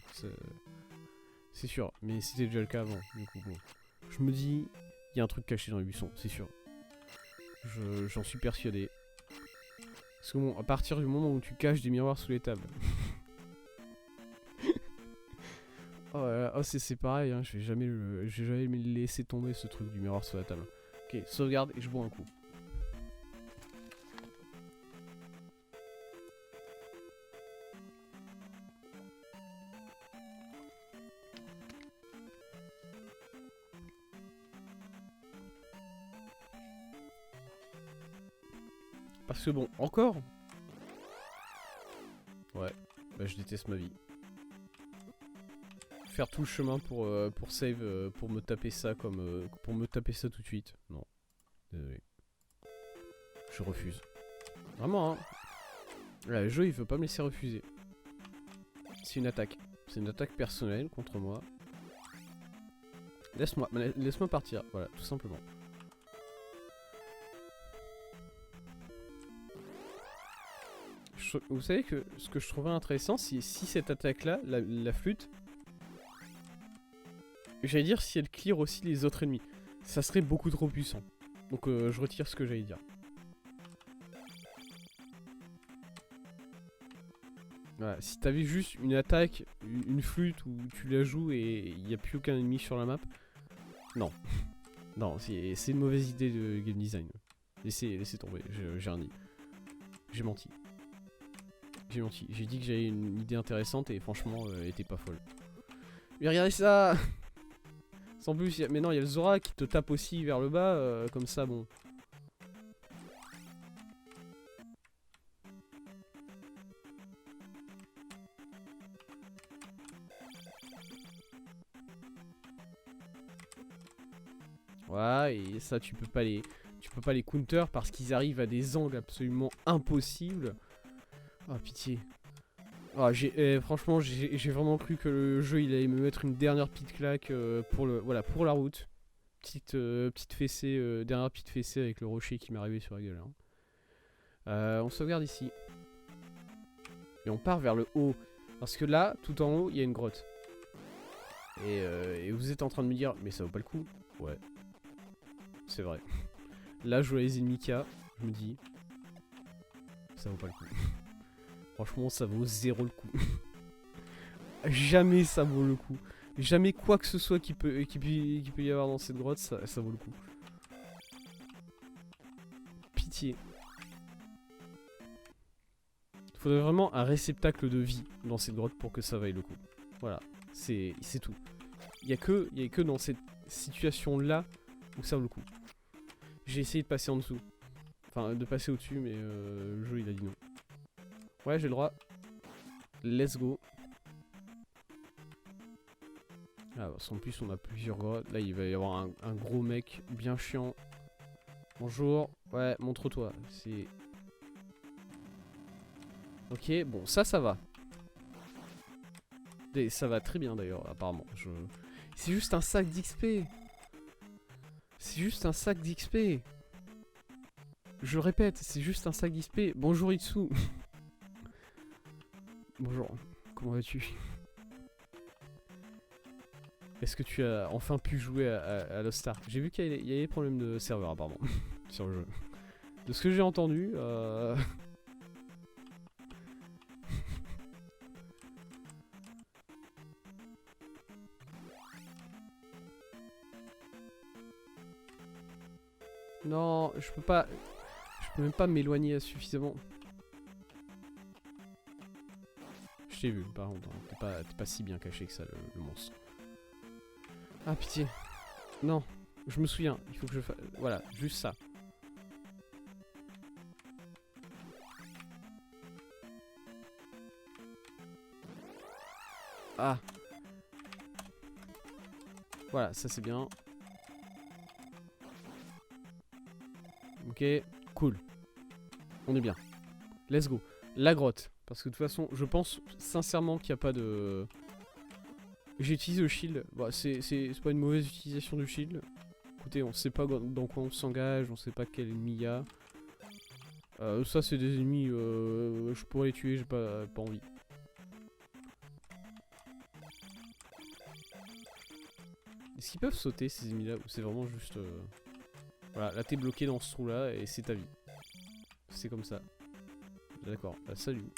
C'est sûr. Mais c'était déjà le cas avant. Du coup, bon. Je me dis... Il y a un truc caché dans les buissons. C'est sûr. J'en suis persuadé. Parce que bon, à partir du moment où tu caches des miroirs sous les tables... Oh, c'est pareil, hein, je vais jamais laisser tomber ce truc du miroir sur la table. Ok, sauvegarde et je bois un coup. Parce que bon, encore... Ouais, bah je déteste ma vie. Faire tout le chemin pour save, pour me taper ça comme... pour me taper ça tout de suite. Non. Désolé. Je refuse. Vraiment, hein. Là, le jeu, il veut pas me laisser refuser. C'est une attaque. C'est une attaque personnelle contre moi. Laisse-moi partir. Voilà, tout simplement. vous savez que ce que je trouverais intéressant, c'est si cette attaque-là, la flûte, j'allais dire si elle clear aussi les autres ennemis. Ça serait beaucoup trop puissant. Donc je retire ce que j'allais dire. Voilà, si t'avais juste une attaque, une flûte où tu la joues et il n'y a plus aucun ennemi sur la map, non. Non, c'est une mauvaise idée de game design. Laissez tomber, j'ai rien dit. J'ai menti. J'ai menti. J'ai dit que j'avais une idée intéressante et franchement, elle était pas folle. Mais regardez ça. Sans plus, mais non, il y a le Zora qui te tape aussi vers le bas, comme ça, bon. Voilà, et ça tu peux pas les counter parce qu'ils arrivent à des angles absolument impossibles. Oh pitié. Oh, franchement j'ai vraiment cru que le jeu il allait me mettre une dernière petite claque pour la route. Petite fessée, dernière petite fessée avec le rocher qui m'est arrivé sur la gueule. Hein. On sauvegarde ici. Et on part vers le haut. Parce que là, tout en haut, il y a une grotte. Et vous êtes en train de me dire, mais ça vaut pas le coup. Ouais. C'est vrai. Là, je vois les ennemis qu'il y a, je me dis, ça vaut pas le coup. Franchement, ça vaut zéro le coup. Jamais ça vaut le coup. Jamais quoi que ce soit qui peut y avoir dans cette grotte, ça vaut le coup. Pitié. Il faudrait vraiment un réceptacle de vie dans cette grotte pour que ça vaille le coup. Voilà, c'est tout. Il y a que dans cette situation-là où ça vaut le coup. J'ai essayé de passer en dessous. Enfin, de passer au-dessus, mais le jeu il a dit non. Ouais, j'ai le droit. Let's go. Ah, en plus, on a plusieurs grottes. Là, il va y avoir un gros mec bien chiant. Bonjour. Ouais, montre-toi. C'est... Ok, bon, ça va. Et ça va très bien d'ailleurs, apparemment. C'est juste un sac d'XP. C'est juste un sac d'XP. Je répète, c'est juste un sac d'XP. Bonjour Itsu. Bonjour, comment vas-tu? Est-ce que tu as enfin pu jouer à Lost Ark? J'ai vu qu'il y avait des problèmes de serveur apparemment sur le jeu. De ce que j'ai entendu, non, je peux pas... Je peux même pas m'éloigner suffisamment. Je t'ai vu, par contre. Hein. T'es pas si bien caché que ça, le monstre. Ah, pitié. Non, je me souviens. Il faut que je fasse... Voilà, juste ça. Ah. Voilà, ça c'est bien. Ok, cool. On est bien. Let's go. La grotte. Parce que de toute façon, je pense sincèrement qu'il n'y a pas de... J'ai utilisé le shield. Bon, c'est pas une mauvaise utilisation du shield. Écoutez, on sait pas dans quoi on s'engage, on sait pas quel ennemi il y a. Ça, c'est des ennemis, je pourrais les tuer, j'ai pas envie. Est-ce qu'ils peuvent sauter ces ennemis-là ou c'est vraiment juste... Voilà, là t'es bloqué dans ce trou-là et c'est ta vie. C'est comme ça. D'accord, bah, salut.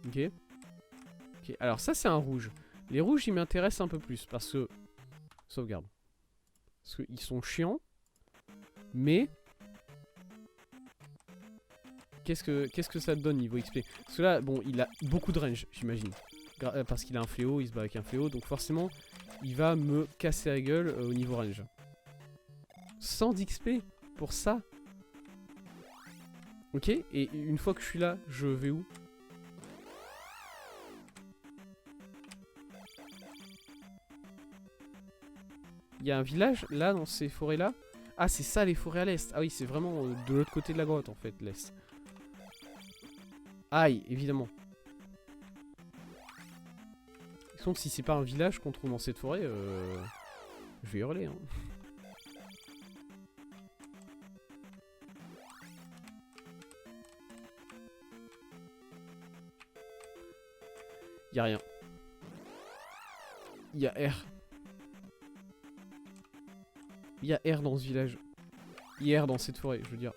Ok. Ok, alors ça c'est un rouge. Les rouges ils m'intéressent un peu plus parce que... Sauvegarde. Parce qu'ils sont chiants. Mais... Qu'est-ce que ça te donne niveau XP? Parce que là, bon, il a beaucoup de range, j'imagine. Parce qu'il a un fléau, il se bat avec un fléau. Donc forcément, il va me casser la gueule au niveau range. 100 d'XP pour ça. Ok, et une fois que je suis là, je vais où? Il y a un village là dans ces forêts là. Ah c'est ça les forêts à l'est. Ah oui c'est vraiment de l'autre côté de la grotte en fait l'est. Aïe évidemment. Donc si c'est pas un village qu'on trouve dans cette forêt, je vais hurler hein. Y a rien. Y a R. Y a R dans ce village. Y a R dans cette forêt, je veux dire.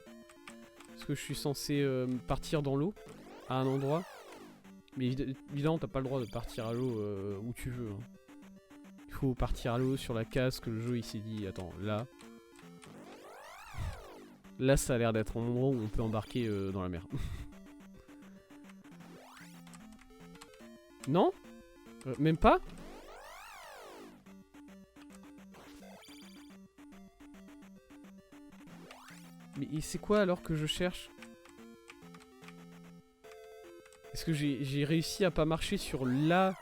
Est-ce que je suis censé partir dans l'eau à un endroit? Mais évidemment, t'as pas le droit de partir à l'eau où tu veux. Hein. Il faut partir à l'eau sur la case que le jeu il s'est dit. Attends, là. Là, ça a l'air d'être un endroit où on peut embarquer dans la mer. Non? Même pas? Mais c'est quoi alors que je cherche? Est-ce que j'ai réussi à pas marcher sur la...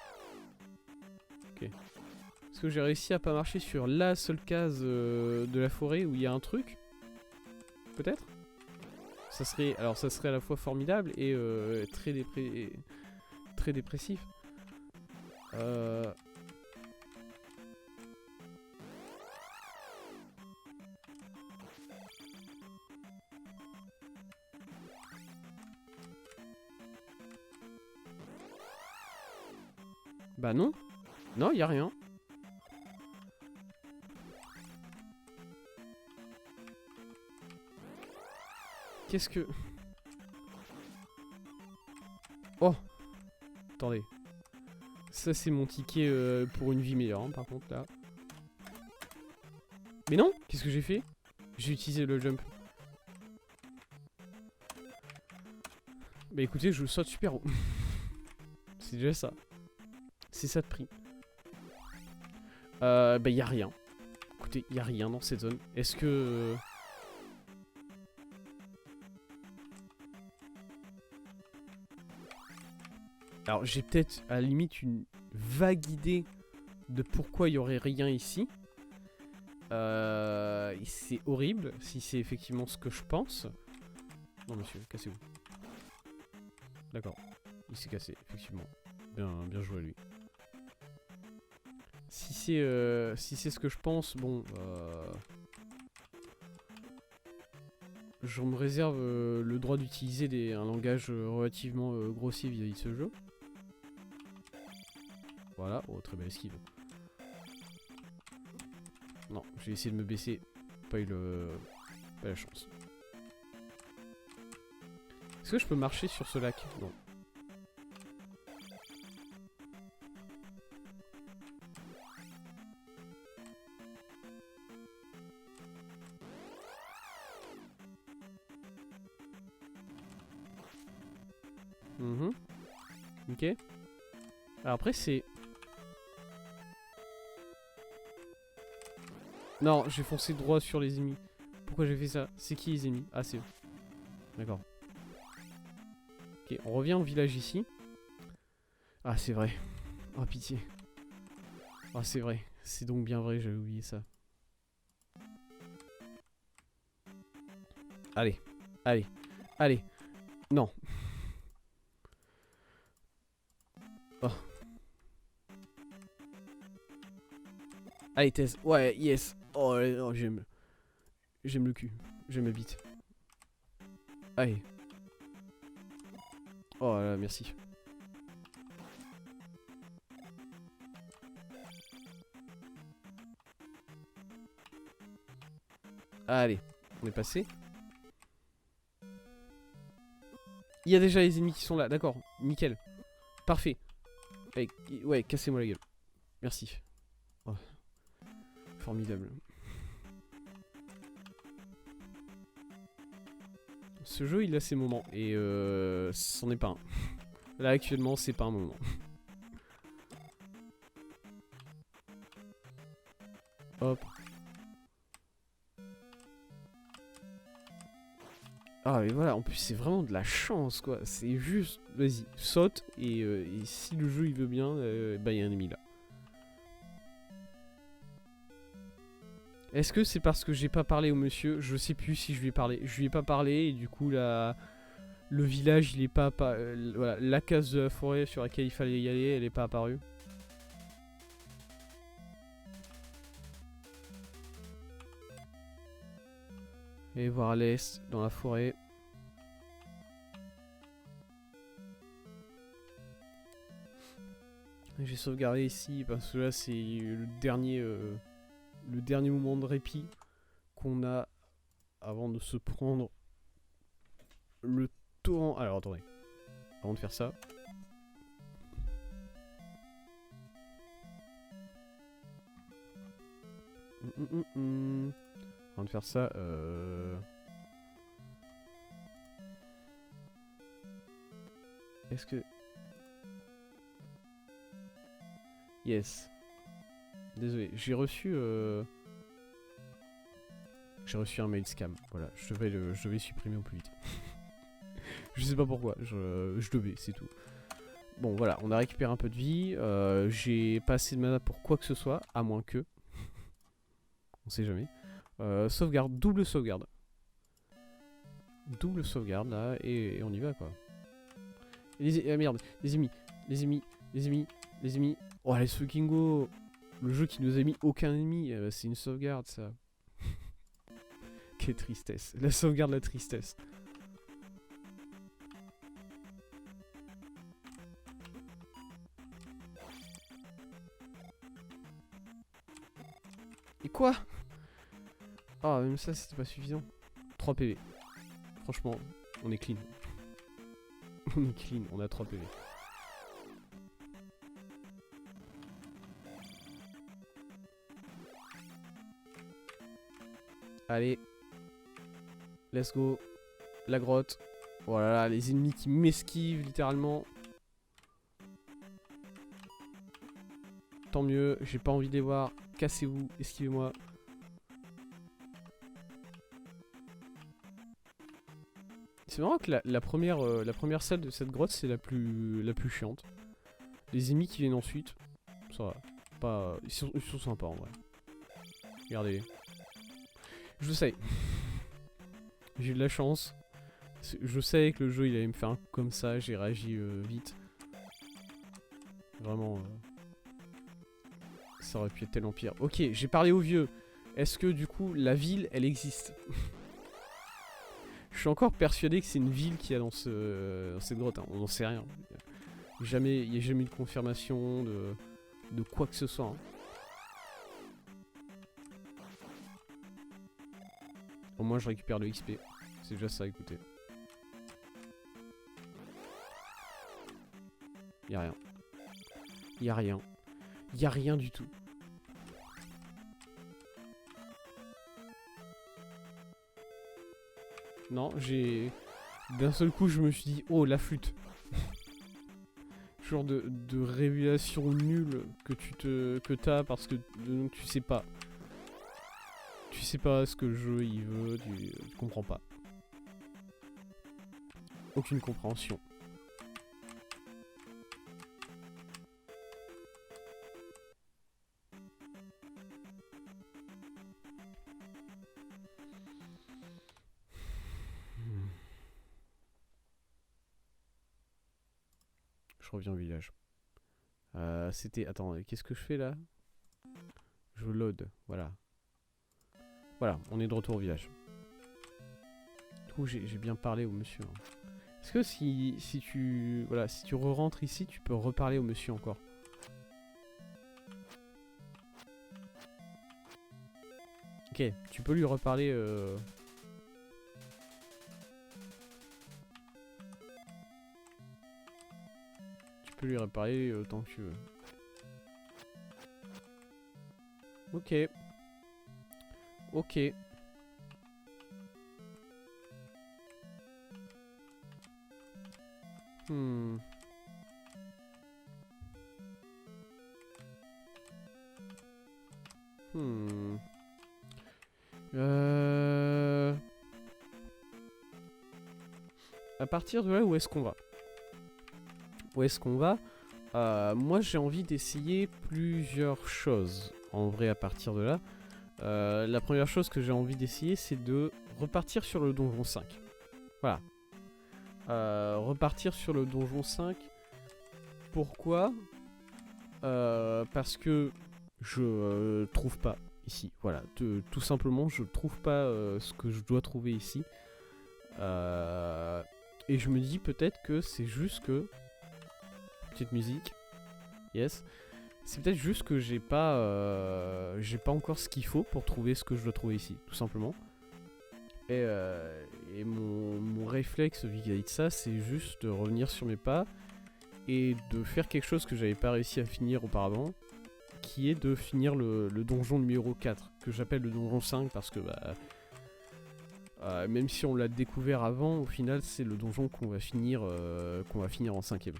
Ok. Est-ce que j'ai réussi à pas marcher sur la seule case de la forêt où il y a un truc? Peut-être? Ça serait... Alors ça serait à la fois formidable et très dépressif. Bah non. Non, y a rien. Qu'est-ce que... Oh. Attendez. Ça c'est mon ticket pour une vie meilleure, hein, par contre, là. Mais non. Qu'est-ce que j'ai fait? J'ai utilisé le jump. Bah écoutez, je saute super haut. C'est déjà ça. C'est ça de prix. Bah y a rien. Écoutez, y a rien dans cette zone. Est-ce que... Alors j'ai peut-être à la limite une vague idée de pourquoi il y aurait rien ici. C'est horrible si c'est effectivement ce que je pense. Non monsieur, cassez-vous. D'accord, il s'est cassé, effectivement. Bien joué à lui. Si c'est ce que je pense, bon... je me réserve le droit d'utiliser un langage relativement grossier vis-à-vis de ce jeu. Voilà, oh très belle esquive. Non, j'ai essayé de me baisser, pas la chance. Est-ce que je peux marcher sur ce lac? Non. Ok. Alors après c'est... Non, j'ai foncé droit sur les ennemis. Pourquoi j'ai fait ça? C'est qui les ennemis? Ah, c'est eux. D'accord. Ok, on revient au village ici. Ah, c'est vrai. Oh, pitié. Ah, c'est vrai. C'est donc bien vrai, j'avais oublié ça. Allez. Allez. Allez. Non. Oh. Allez, Thèse. Ouais, yes. Oh, oh j'aime. J'aime le cul. J'aime la bite. Allez. Oh là, merci. Allez, on est passé. Il y a déjà les ennemis qui sont là, d'accord. Nickel. Parfait. Allez, ouais, cassez-moi la gueule. Merci. Oh. Formidable. Ce jeu, il a ses moments. Et c'en est pas un. Là, actuellement, c'est pas un moment. Hop. Ah, mais voilà, en plus, c'est vraiment de la chance, quoi. C'est juste, vas-y, saute. Et si le jeu, il veut bien, bah, il y a un ennemi là. Est-ce que c'est parce que j'ai pas parlé au monsieur? Je sais plus si je lui ai parlé. Je lui ai pas parlé et du coup le village il est pas voilà, la case de la forêt sur laquelle il fallait y aller, elle est pas apparue. Et voir à l'est dans la forêt. sauvegardé ici parce que là c'est le dernier moment de répit qu'on a avant de se prendre le torrent. Alors attendez, avant de faire ça. Avant de faire ça, est-ce que... Yes. Désolé, j'ai reçu un mail scam. Voilà, je devais supprimer au plus vite. Je sais pas pourquoi, je devais, c'est tout. Bon voilà, on a récupéré un peu de vie. J'ai pas assez de mana pour quoi que ce soit, à moins que... On sait jamais. Sauvegarde, double sauvegarde. Double sauvegarde là, et on y va quoi. Ah merde, les ennemis. Oh let's fucking go. Le jeu qui nous a mis aucun ennemi, c'est une sauvegarde ça. Quelle tristesse. La sauvegarde, la tristesse. Et quoi? Ah, même ça c'était pas suffisant. 3 PV. Franchement, on est clean. On est clean, on a 3 PV. Allez. Let's go. La grotte. Voilà, les ennemis qui m'esquivent littéralement. Tant mieux, j'ai pas envie de les voir. Cassez-vous, esquivez-moi. C'est marrant que la première salle de cette grotte, c'est la plus chiante. Les ennemis qui viennent ensuite, ça va. Pas, ils sont sympas en vrai. Regardez. Je sais. J'ai eu de la chance. Je savais que le jeu il allait me faire un coup comme ça, j'ai réagi vite. Vraiment. Ça aurait pu être tellement pire. Ok, j'ai parlé aux vieux. Est-ce que du coup la ville elle existe? Je suis encore persuadé que c'est une ville qu'il y a dans cette grotte. Hein. On n'en sait rien. Il n'y a jamais eu de confirmation de quoi que ce soit. Hein. Au moins je récupère le XP. C'est déjà ça, écoutez. Y'a rien. Y'a rien. Y'a rien du tout. Non, j'ai... D'un seul coup, je me suis dit, oh, la flûte. Genre de révélation nulle que t'as parce que donc, tu sais pas. Tu sais pas ce que le jeu il veut, tu comprends pas. Aucune compréhension. Je reviens au village. C'était... Attends, qu'est-ce que je fais là? Je load, voilà. Voilà, on est de retour au village. Du coup, j'ai bien parlé au monsieur. Hein. Est-ce que si tu... Voilà, si tu re-rentres ici, tu peux reparler au monsieur encore? Ok, tu peux lui reparler... Tu peux lui reparler autant que tu veux. Ok. Ok. Hmm. Hmm. À partir de là, où est-ce qu'on va? Où est-ce qu'on va? Moi, j'ai envie d'essayer plusieurs choses. En vrai, à partir de là. La première chose que j'ai envie d'essayer, c'est de repartir sur le donjon 5. Voilà. Repartir sur le donjon 5. Pourquoi? Parce que je trouve pas ici. Voilà. Tout simplement, je trouve pas ce que je dois trouver ici. Et je me dis peut-être que c'est juste que... Petite musique. Yes. C'est peut-être juste que j'ai pas encore ce qu'il faut pour trouver ce que je dois trouver ici, tout simplement. Et mon réflexe vis-à-vis de ça, c'est juste de revenir sur mes pas et de faire quelque chose que j'avais pas réussi à finir auparavant, qui est de finir le donjon numéro 4, que j'appelle le donjon 5 parce que même si on l'a découvert avant, au final c'est le donjon qu'on va finir en 5ème.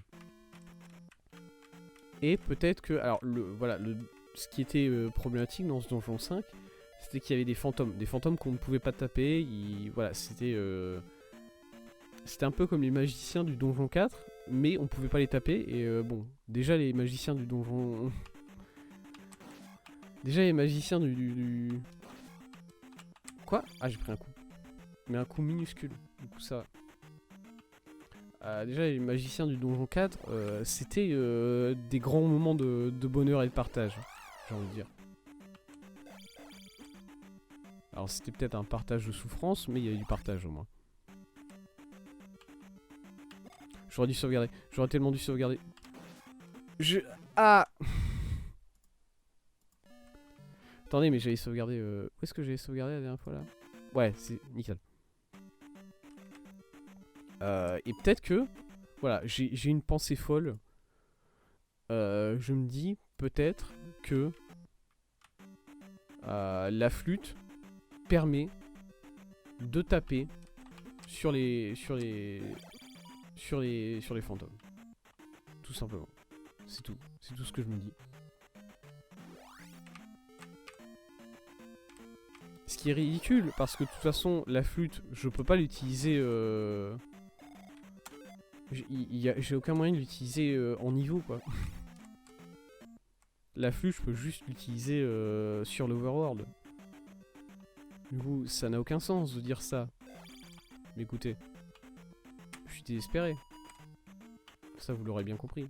Et peut-être que, alors ce qui était problématique dans ce donjon 5, c'était qu'il y avait des fantômes qu'on ne pouvait pas taper. C'était un peu comme les magiciens du donjon 4, mais on pouvait pas les taper. Et bon, déjà les magiciens du donjon, déjà les magiciens du... Quoi? Ah, j'ai pris un coup, mais un coup minuscule. Du coup ça. Déjà les magiciens du donjon 4, c'était des grands moments de bonheur et de partage, j'ai envie de dire. Alors c'était peut-être un partage de souffrance, mais il y avait du partage au moins. J'aurais dû sauvegarder, j'aurais tellement dû sauvegarder. Ah. Attendez, mais j'avais sauvegardé... Où est-ce que j'avais sauvegardé la dernière fois là? Ouais, c'est nickel. Et peut-être que... Voilà, j'ai une pensée folle. Je me dis peut-être que... la flûte permet de taper sur les fantômes. Tout simplement. C'est tout ce que je me dis. Ce qui est ridicule, parce que de toute façon, la flûte, je peux pas l'utiliser... J'ai aucun moyen de l'utiliser en niveau, quoi. La flûte, je peux juste l'utiliser sur l'overworld. Du coup, ça n'a aucun sens de dire ça. Mais écoutez, je suis désespéré. Ça, vous l'aurez bien compris.